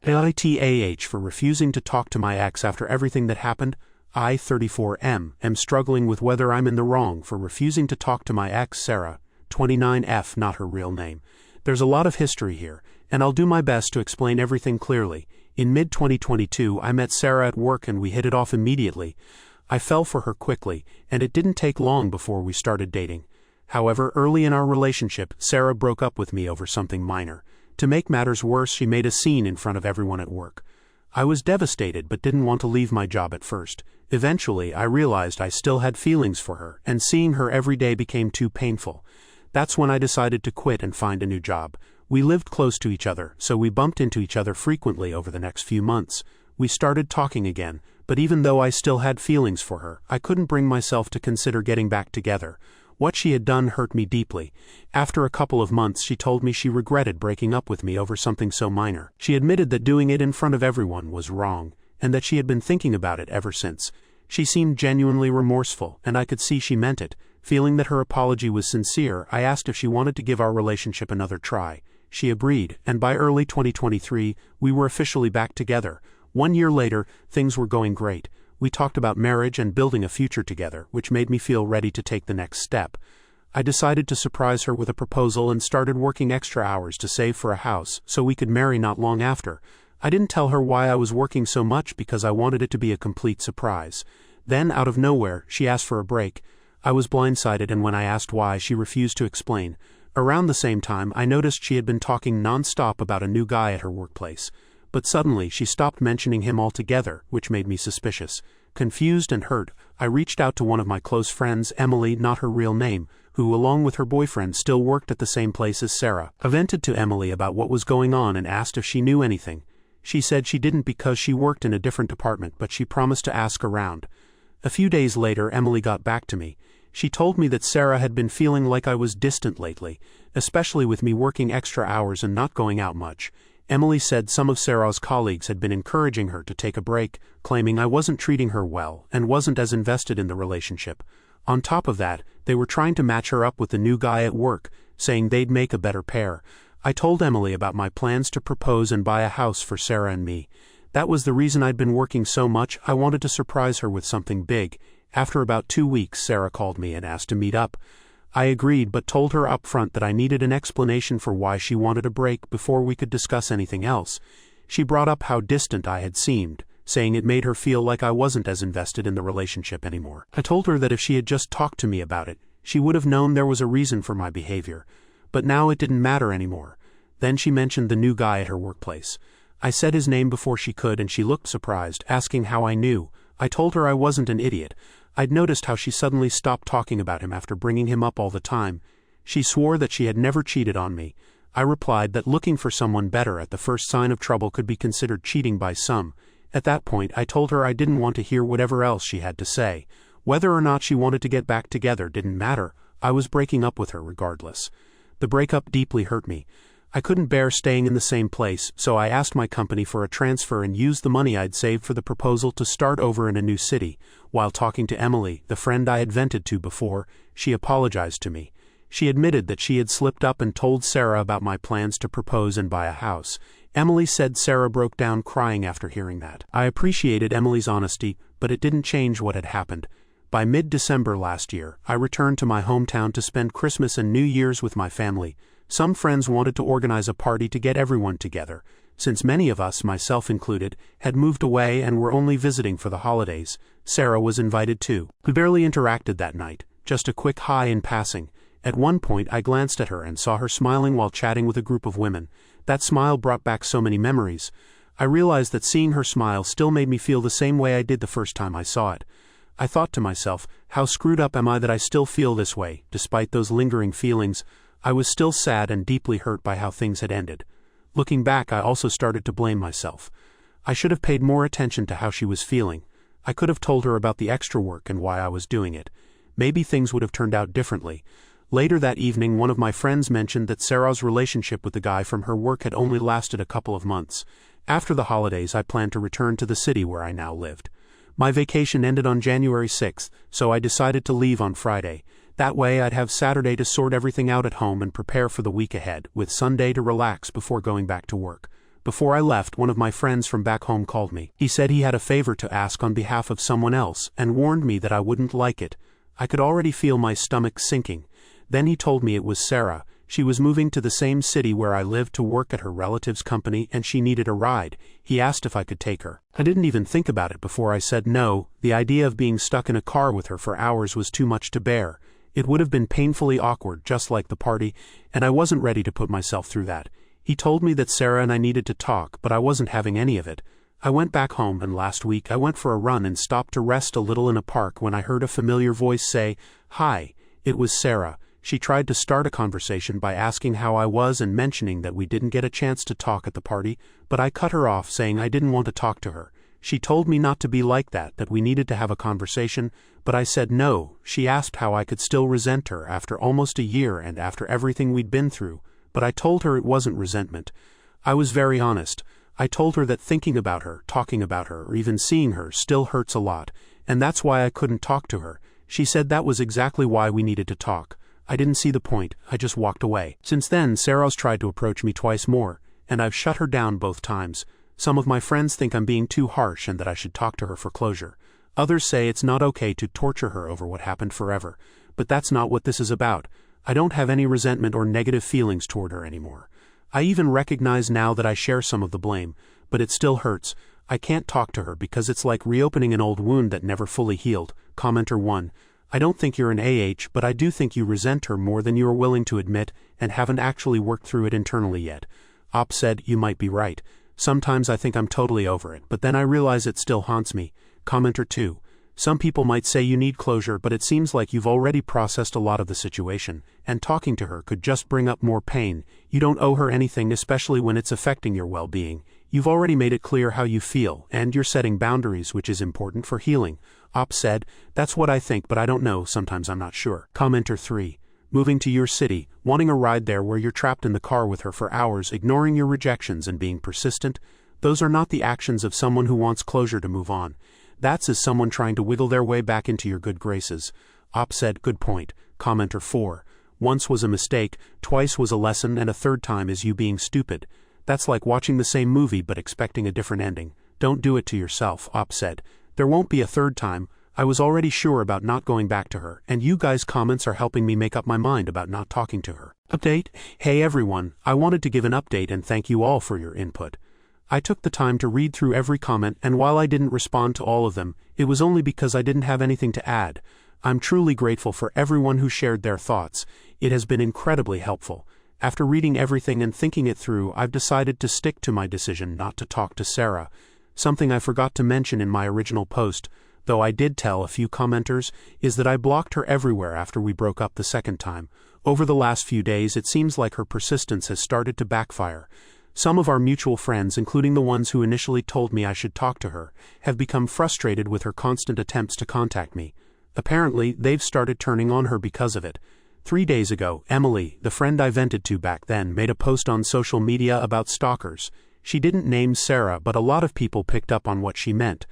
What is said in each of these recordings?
AITAH for refusing to talk to my ex after everything that happened. I, 34M, am struggling with whether I'm in the wrong for refusing to talk to my ex Sarah, 29F, not her real name. There's a lot of history here, and I'll do my best to explain everything clearly. In mid-2022, I met Sarah at work and we hit it off immediately. I fell for her quickly, and it didn't take long before we started dating. However, early in our relationship, Sarah broke up with me over something minor. To make matters worse, she made a scene in front of everyone at work. I was devastated but didn't want to leave my job at first. Eventually, I realized I still had feelings for her, and seeing her every day became too painful. That's when I decided to quit and find a new job. We lived close to each other, so we bumped into each other frequently over the next few months. We started talking again, but even though I still had feelings for her, I couldn't bring myself to consider getting back together. What she had done hurt me deeply. After a couple of months, she told me she regretted breaking up with me over something so minor. She admitted that doing it in front of everyone was wrong, and that she had been thinking about it ever since. She seemed genuinely remorseful, and I could see she meant it. Feeling that her apology was sincere, I asked if she wanted to give our relationship another try. She agreed, and by early 2023, we were officially back together. 1 year later, things were going great. We talked about marriage and building a future together, which made me feel ready to take the next step. I decided to surprise her with a proposal and started working extra hours to save for a house so we could marry not long after. I didn't tell her why I was working so much because I wanted it to be a complete surprise. Then, out of nowhere, she asked for a break. I was blindsided, and when I asked why, she refused to explain. Around the same time, I noticed she had been talking non-stop about a new guy at her workplace. But suddenly, she stopped mentioning him altogether, which made me suspicious. Confused and hurt, I reached out to one of my close friends, Emily, not her real name, who, along with her boyfriend, still worked at the same place as Sarah. I vented to Emily about what was going on and asked if she knew anything. She said she didn't because she worked in a different department, but she promised to ask around. A few days later, Emily got back to me. She told me that Sarah had been feeling like I was distant lately, especially with me working extra hours and not going out much. Emily said some of Sarah's colleagues had been encouraging her to take a break, claiming I wasn't treating her well and wasn't as invested in the relationship. On top of that, they were trying to match her up with the new guy at work, saying they'd make a better pair. I told Emily about my plans to propose and buy a house for Sarah and me. That was the reason I'd been working so much. I wanted to surprise her with something big. After about 2 weeks, Sarah called me and asked to meet up. I agreed but told her up front that I needed an explanation for why she wanted a break before we could discuss anything else. She brought up how distant I had seemed, saying it made her feel like I wasn't as invested in the relationship anymore. I told her that if she had just talked to me about it, she would have known there was a reason for my behavior. But now it didn't matter anymore. Then she mentioned the new guy at her workplace. I said his name before she could and she looked surprised, asking how I knew. I told her I wasn't an idiot. I'd noticed how she suddenly stopped talking about him after bringing him up all the time. She swore that she had never cheated on me. I replied that looking for someone better at the first sign of trouble could be considered cheating by some. At that point, I told her I didn't want to hear whatever else she had to say. Whether or not she wanted to get back together didn't matter. I was breaking up with her regardless. The breakup deeply hurt me. I couldn't bear staying in the same place, so I asked my company for a transfer and used the money I'd saved for the proposal to start over in a new city. While talking to Emily, the friend I had vented to before, she apologized to me. She admitted that she had slipped up and told Sarah about my plans to propose and buy a house. Emily said Sarah broke down crying after hearing that. I appreciated Emily's honesty, but it didn't change what had happened. By mid-December last year, I returned to my hometown to spend Christmas and New Year's with my family. Some friends wanted to organize a party to get everyone together. Since many of us, myself included, had moved away and were only visiting for the holidays, Sarah was invited too. We barely interacted that night, just a quick hi in passing. At one point I glanced at her and saw her smiling while chatting with a group of women. That smile brought back so many memories. I realized that seeing her smile still made me feel the same way I did the first time I saw it. I thought to myself, how screwed up am I that I still feel this way, despite those lingering feelings. I was still sad and deeply hurt by how things had ended. Looking back, I also started to blame myself. I should have paid more attention to how she was feeling. I could have told her about the extra work and why I was doing it. Maybe things would have turned out differently. Later that evening, one of my friends mentioned that Sarah's relationship with the guy from her work had only lasted a couple of months. After the holidays, I planned to return to the city where I now lived. My vacation ended on January 6th, so I decided to leave on Friday. That way I'd have Saturday to sort everything out at home and prepare for the week ahead, with Sunday to relax before going back to work. Before I left, one of my friends from back home called me. He said he had a favor to ask on behalf of someone else and warned me that I wouldn't like it. I could already feel my stomach sinking. Then he told me it was Sarah. She was moving to the same city where I lived to work at her relative's company and she needed a ride. He asked if I could take her. I didn't even think about it before I said no. The idea of being stuck in a car with her for hours was too much to bear. It would have been painfully awkward, just like the party, and I wasn't ready to put myself through that. He told me that Sarah and I needed to talk, but I wasn't having any of it. I went back home, and last week I went for a run and stopped to rest a little in a park when I heard a familiar voice say, "Hi." It was Sarah. She tried to start a conversation by asking how I was and mentioning that we didn't get a chance to talk at the party, but I cut her off saying I didn't want to talk to her. She told me not to be like that we needed to have a conversation, but I said no. She asked how I could still resent her after almost a year and after everything we'd been through, but I told her it wasn't resentment. I was very honest. I told her that thinking about her, talking about her, or even seeing her still hurts a lot, and that's why I couldn't talk to her. She said that was exactly why we needed to talk. I didn't see the point. I just walked away. Since then, Sarah's tried to approach me twice more, and I've shut her down both times. Some of my friends think I'm being too harsh and that I should talk to her for closure. Others say it's not okay to torture her over what happened forever, but that's not what this is about. I don't have any resentment or negative feelings toward her anymore. I even recognize now that I share some of the blame, but it still hurts. I can't talk to her because it's like reopening an old wound that never fully healed. Commenter 1. I don't think you're an but I do think you resent her more than you are willing to admit and haven't actually worked through it internally yet. Op said, you might be right. Sometimes I think I'm totally over it, but then I realize it still haunts me. Commenter 2. Some people might say you need closure, but it seems like you've already processed a lot of the situation, and talking to her could just bring up more pain. You don't owe her anything, especially when it's affecting your well-being. You've already made it clear how you feel, and you're setting boundaries, which is important for healing. Op said, that's what I think, but I don't know, sometimes I'm not sure. Commenter 3. Moving to your city, wanting a ride there where you're trapped in the car with her for hours, ignoring your rejections and being persistent, those are not the actions of someone who wants closure to move on. That's as someone trying to wiggle their way back into your good graces. Op said, good point. Commenter 4. Once was a mistake, twice was a lesson, and a third time is you being stupid. That's like watching the same movie but expecting a different ending. Don't do it to yourself, Op said. There won't be a third time. I was already sure about not going back to her, and you guys' comments are helping me make up my mind about not talking to her. Update? Hey everyone, I wanted to give an update and thank you all for your input. I took the time to read through every comment, and while I didn't respond to all of them, it was only because I didn't have anything to add. I'm truly grateful for everyone who shared their thoughts. It has been incredibly helpful. After reading everything and thinking it through, I've decided to stick to my decision not to talk to Sarah. Something I forgot to mention in my original post, though I did tell a few commenters, is that I blocked her everywhere after we broke up the second time. Over the last few days, it seems like her persistence has started to backfire. Some of our mutual friends, including the ones who initially told me I should talk to her, have become frustrated with her constant attempts to contact me. Apparently, they've started turning on her because of it. 3 days ago, Emily, the friend I vented to back then, made a post on social media about stalkers. She didn't name Sarah, but a lot of people picked up on what she meant.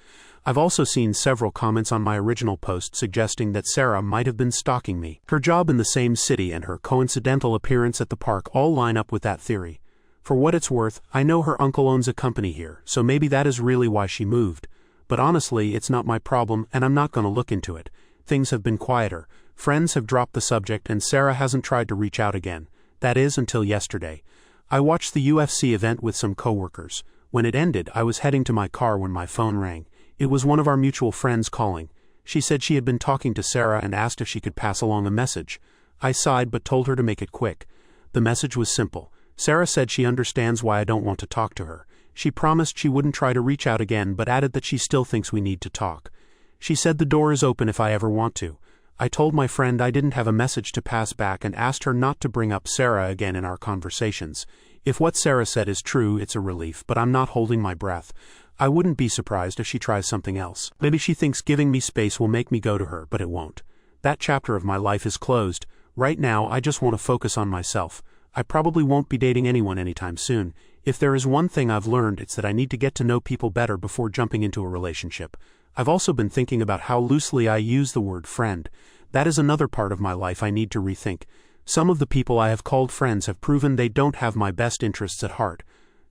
I've also seen several comments on my original post suggesting that Sarah might have been stalking me. Her job in the same city and her coincidental appearance at the park all line up with that theory. For what it's worth, I know her uncle owns a company here, so maybe that is really why she moved. But honestly, it's not my problem, and I'm not going to look into it. Things have been quieter. Friends have dropped the subject, and Sarah hasn't tried to reach out again. That is, until yesterday. I watched the UFC event with some coworkers. When it ended, I was heading to my car when my phone rang. It was one of our mutual friends calling. She said she had been talking to Sarah and asked if she could pass along a message. I sighed but told her to make it quick. The message was simple. Sarah said she understands why I don't want to talk to her. She promised she wouldn't try to reach out again, but added that she still thinks we need to talk. She said the door is open if I ever want to. I told my friend I didn't have a message to pass back and asked her not to bring up Sarah again in our conversations. If what Sarah said is true, it's a relief, but I'm not holding my breath. I wouldn't be surprised if she tries something else. Maybe she thinks giving me space will make me go to her, but it won't. That chapter of my life is closed. Right now, I just want to focus on myself. I probably won't be dating anyone anytime soon. If there is one thing I've learned, it's that I need to get to know people better before jumping into a relationship. I've also been thinking about how loosely I use the word friend. That is another part of my life I need to rethink. Some of the people I have called friends have proven they don't have my best interests at heart.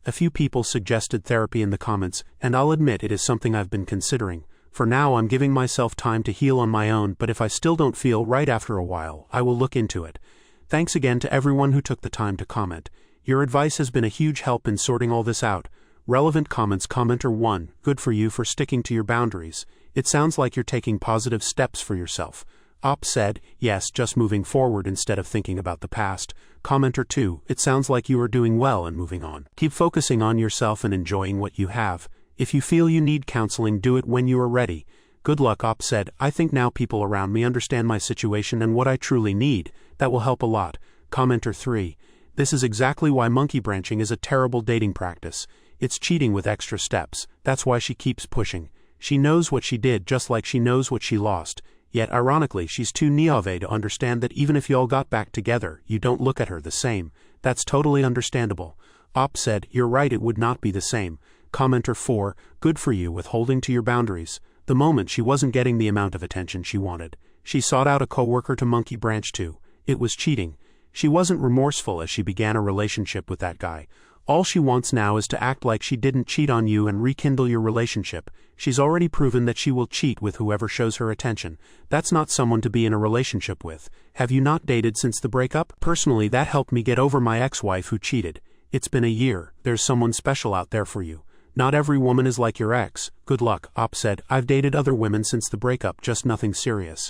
A few people suggested therapy in the comments, and I'll admit it is something I've been considering. For now I'm giving myself time to heal on my own, but if I still don't feel right after a while, I will look into it. Thanks again to everyone who took the time to comment. Your advice has been a huge help in sorting all this out. Relevant comments. Commenter 1, good for you for sticking to your boundaries. It sounds like you're taking positive steps for yourself. Op said, yes, just moving forward instead of thinking about the past. Commenter 2, it sounds like you are doing well and moving on. Keep focusing on yourself and enjoying what you have. If you feel you need counseling, do it when you are ready. Good luck. Op said, I think now people around me understand my situation and what I truly need. That will help a lot. Commenter 3, this is exactly why monkey branching is a terrible dating practice. It's cheating with extra steps. That's why she keeps pushing. She knows what she did just like she knows what she lost. Yet ironically she's too naive to understand that even if y'all got back together, you don't look at her the same. That's totally understandable. Op said, you're right, it would not be the same. Commenter 4, good for you with holding to your boundaries. The moment she wasn't getting the amount of attention she wanted, she sought out a coworker to monkey branch to. It was cheating. She wasn't remorseful as she began a relationship with that guy. All she wants now is to act like she didn't cheat on you and rekindle your relationship. She's already proven that she will cheat with whoever shows her attention. That's not someone to be in a relationship with. Have you not dated since the breakup? Personally, that helped me get over my ex-wife who cheated. It's been a year. There's someone special out there for you. Not every woman is like your ex. Good luck. Op said, I've dated other women since the breakup, just nothing serious.